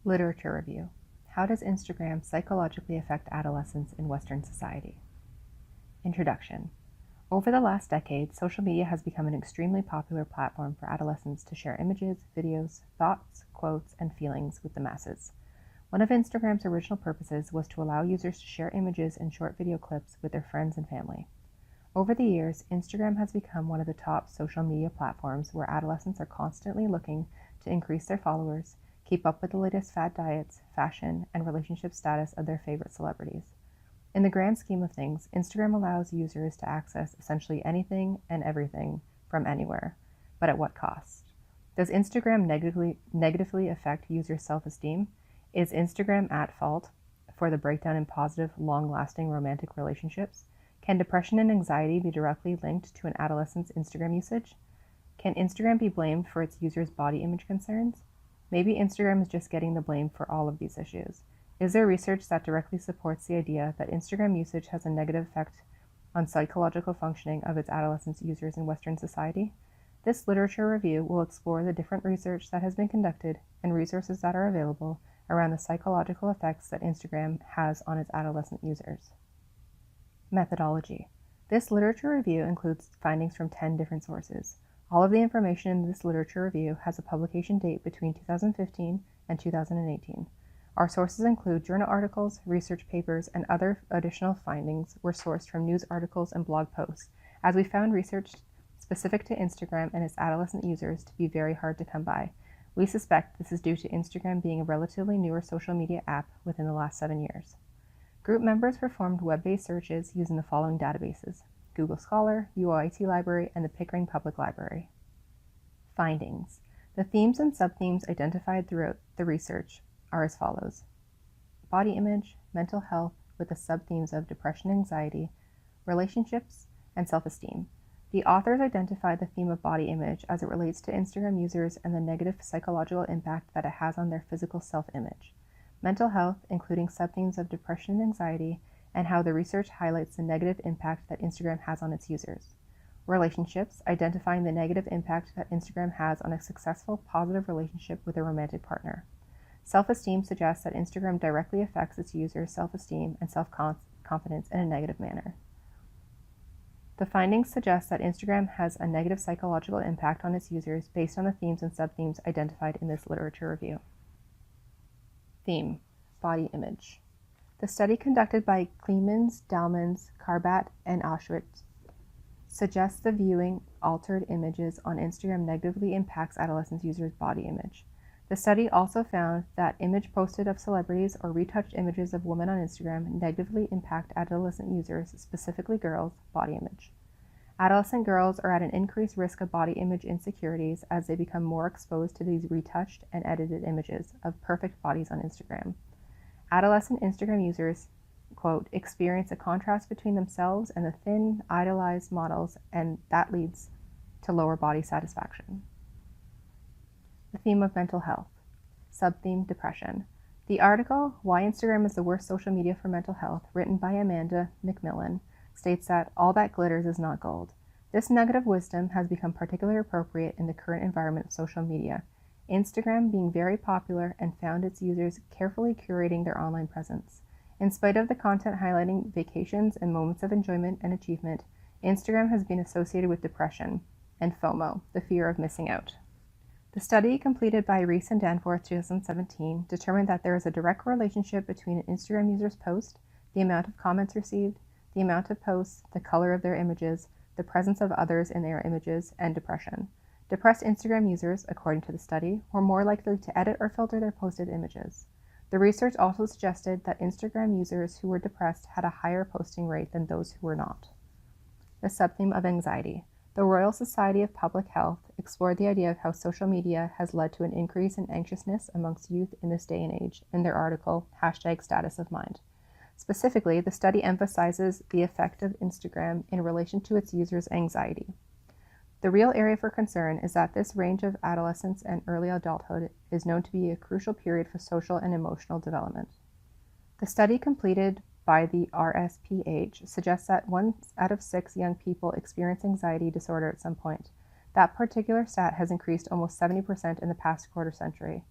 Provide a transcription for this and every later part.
Literature review. How does Instagram psychologically affect adolescents in Western society? Introduction. Over the last decade, social media has become an extremely popular platform for adolescents to share images, videos, thoughts, quotes, and feelings with the masses. One of Instagram's original purposes was to allow users to share images and short video clips with their friends and family. Over the years, Instagram has become one of the top social media platforms where adolescents are constantly looking to increase their followers, keep up with the latest fad diets, fashion, and relationship status of their favorite celebrities. In the grand scheme of things, Instagram allows users to access essentially anything and everything from anywhere, but at what cost? Does Instagram negatively affect user self-esteem? Is Instagram at fault for the breakdown in positive, long-lasting romantic relationships? Can depression and anxiety be directly linked to an adolescent's Instagram usage? Can Instagram be blamed for its users' body image concerns? Maybe Instagram is just getting the blame for all of these issues. Is there research that directly supports the idea that Instagram usage has a negative effect on psychological functioning of its adolescent users in Western society? This literature review will explore the different research that has been conducted and resources that are available around the psychological effects that Instagram has on its adolescent users. Methodology. This literature review includes findings from 10 different sources. All of the information in this literature review has a publication date between 2015 and 2018. Our sources include journal articles, research papers, and other additional findings were sourced from news articles and blog posts, as we found research specific to Instagram and its adolescent users to be very hard to come by. We suspect this is due to Instagram being a relatively newer social media app within the last 7 years. Group members performed web-based searches using the following databases: Google Scholar, UIT Library, and the Pickering Public Library. Findings. The themes and subthemes identified throughout the research are as follows: body image, mental health, with the subthemes of depression, anxiety, relationships, and self-esteem. The authors identified the theme of body image as it relates to Instagram users and the negative psychological impact that it has on their physical self-image. Mental health, including subthemes of depression and anxiety, and how the research highlights the negative impact that Instagram has on its users. Relationships, identifying the negative impact that Instagram has on a successful, positive relationship with a romantic partner. Self-esteem suggests that Instagram directly affects its users' self-esteem and self-confidence in a negative manner. The findings suggest that Instagram has a negative psychological impact on its users based on the themes and subthemes identified in this literature review. Theme: body image. The study conducted by Clemens, Dalmans, Karbat, and Auschwitz suggests the viewing altered images on Instagram negatively impacts adolescent users' body image. The study also found that image posted of celebrities or retouched images of women on Instagram negatively impact adolescent users, specifically girls' body image. Adolescent girls are at an increased risk of body image insecurities as they become more exposed to these retouched and edited images of perfect bodies on Instagram. Adolescent Instagram users, quote, experience a contrast between themselves and the thin, idolized models, and that leads to lower body satisfaction. The theme of mental health. Subtheme: depression. The article, Why Instagram is the Worst Social Media for Mental Health, written by Amanda McMillan, states that all that glitters is not gold. This nugget of wisdom has become particularly appropriate in the current environment of social media, Instagram being very popular and found its users carefully curating their online presence. In spite of the content highlighting vacations and moments of enjoyment and achievement, Instagram has been associated with depression and FOMO, the fear of missing out. The study, completed by Reese and Danforth 2017, determined that there is a direct relationship between an Instagram user's post, the amount of comments received, the amount of posts, the color of their images, the presence of others in their images, and depression. Depressed Instagram users, according to the study, were more likely to edit or filter their posted images. The research also suggested that Instagram users who were depressed had a higher posting rate than those who were not. The subtheme of anxiety. The Royal Society of Public Health explored the idea of how social media has led to an increase in anxiousness amongst youth in this day and age in their article, #Status of Mind. Specifically, the study emphasizes the effect of Instagram in relation to its users' anxiety. The real area for concern is that this range of adolescence and early adulthood is known to be a crucial period for social and emotional development. The study completed by the RSPH suggests that 1 out of 6 young people experience anxiety disorder at some point. That particular stat has increased almost 70% in the past quarter century.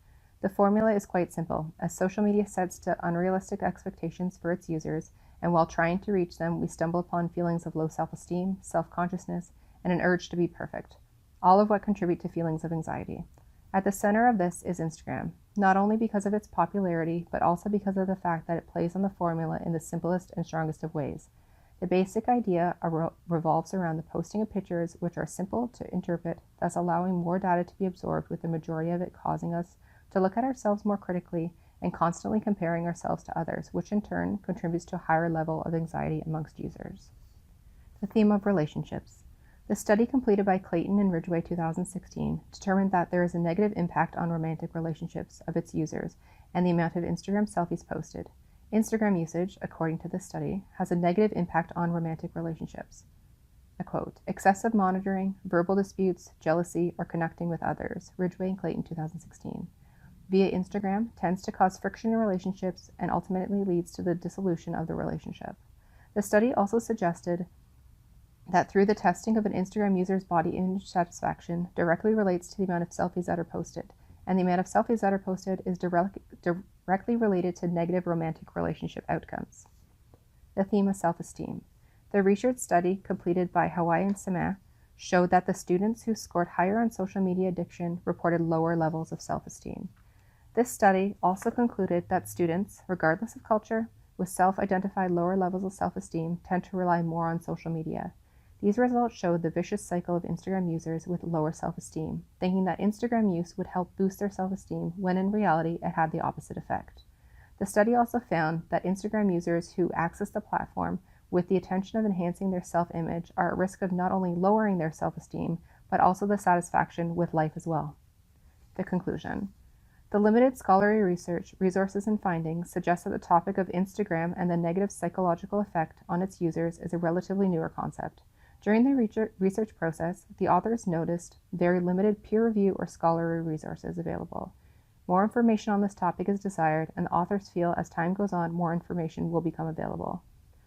The formula is quite simple, as social media sets to unrealistic expectations for its users, and while trying to reach them, we stumble upon feelings of low self-esteem, self-consciousness, and an urge to be perfect, all of what contribute to feelings of anxiety. At the center of this is Instagram, not only because of its popularity, but also because of the fact that it plays on the formula in the simplest and strongest of ways. The basic idea revolves around the posting of pictures which are simple to interpret, thus allowing more data to be absorbed, with the majority of it causing us to look at ourselves more critically and constantly comparing ourselves to others, which in turn contributes to a higher level of anxiety amongst users. The theme of relationships. The study completed by Clayton and Ridgway 2016 determined that there is a negative impact on romantic relationships of its users and the amount of Instagram selfies posted. Instagram usage, according to this study, has a negative impact on romantic relationships. A quote, excessive monitoring, verbal disputes, jealousy, or connecting with others, Ridgway and Clayton 2016. Via Instagram tends to cause friction in relationships and ultimately leads to the dissolution of the relationship. The study also suggested that through the testing of an Instagram user's body image satisfaction directly relates to the amount of selfies that are posted, and the amount of selfies that are posted is directly related to negative romantic relationship outcomes. The theme of self-esteem. The research study completed by Hawaii and Sama showed that the students who scored higher on social media addiction reported lower levels of self-esteem. This study also concluded that students, regardless of culture, with self-identified lower levels of self-esteem tend to rely more on social media. These results showed the vicious cycle of Instagram users with lower self-esteem, thinking that Instagram use would help boost their self-esteem when in reality it had the opposite effect. The study also found that Instagram users who access the platform with the intention of enhancing their self-image are at risk of not only lowering their self-esteem, but also the satisfaction with life as well. The conclusion. The limited scholarly research, resources, and findings suggest that the topic of Instagram and the negative psychological effect on its users is a relatively newer concept. During the research process, the authors noticed very limited peer review or scholarly resources available. More information on this topic is desired, and the authors feel as time goes on, more information will become available.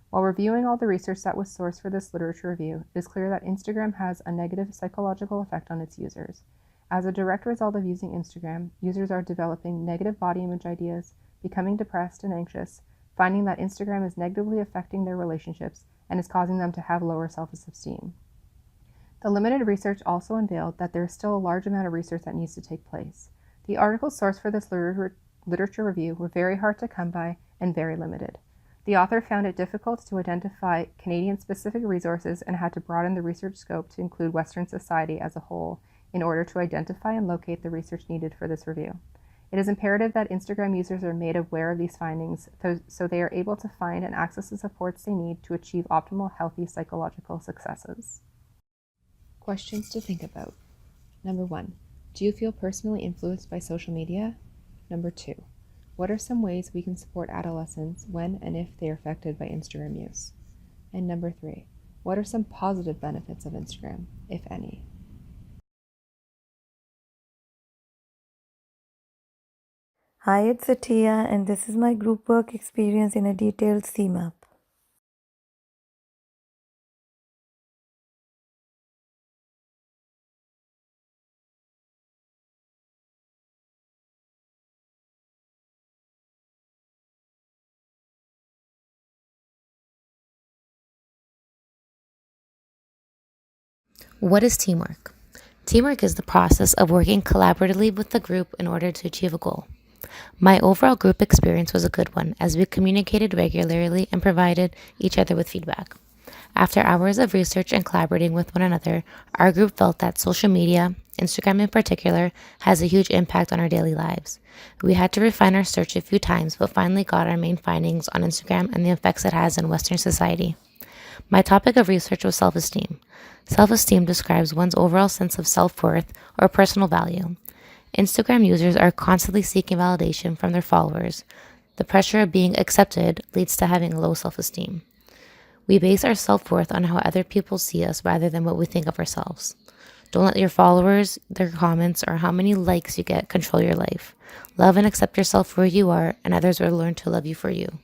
While reviewing all the research that was sourced for this literature review, it is clear that Instagram has a negative psychological effect on its users. As a direct result of using Instagram, users are developing negative body image ideas, becoming depressed and anxious, finding that Instagram is negatively affecting their relationships and is causing them to have lower self-esteem. The limited research also unveiled that there is still a large amount of research that needs to take place. The articles sourced for this literature review were very hard to come by and very limited. The author found it difficult to identify Canadian-specific resources and had to broaden the research scope to include Western society as a whole in order to identify and locate the research needed for this review. It is imperative that Instagram users are made aware of these findings so they are able to find and access the supports they need to achieve optimal, healthy psychological successes. Questions to think about. Number 1. Do you feel personally influenced by social media? Number 2. What are some ways we can support adolescents when and if they are affected by Instagram use? And number 3. What are some positive benefits of Instagram, if any? Hi, it's Atiya, and this is my group work experience in a detailed CMAP. What is teamwork? Teamwork is the process of working collaboratively with the group in order to achieve a goal. My overall group experience was a good one, as we communicated regularly and provided each other with feedback. After hours of research and collaborating with one another, our group felt that social media, Instagram in particular, has a huge impact on our daily lives. We had to refine our search a few times, but finally got our main findings on Instagram and the effects it has in Western society. My topic of research was self-esteem. Self-esteem describes one's overall sense of self-worth or personal value. Instagram users are constantly seeking validation from their followers. The pressure of being accepted leads to having low self-esteem. We base our self-worth on how other people see us rather than what we think of ourselves. Don't let your followers, their comments, or how many likes you get control your life. Love and accept yourself for who you are, and others will learn to love you for you.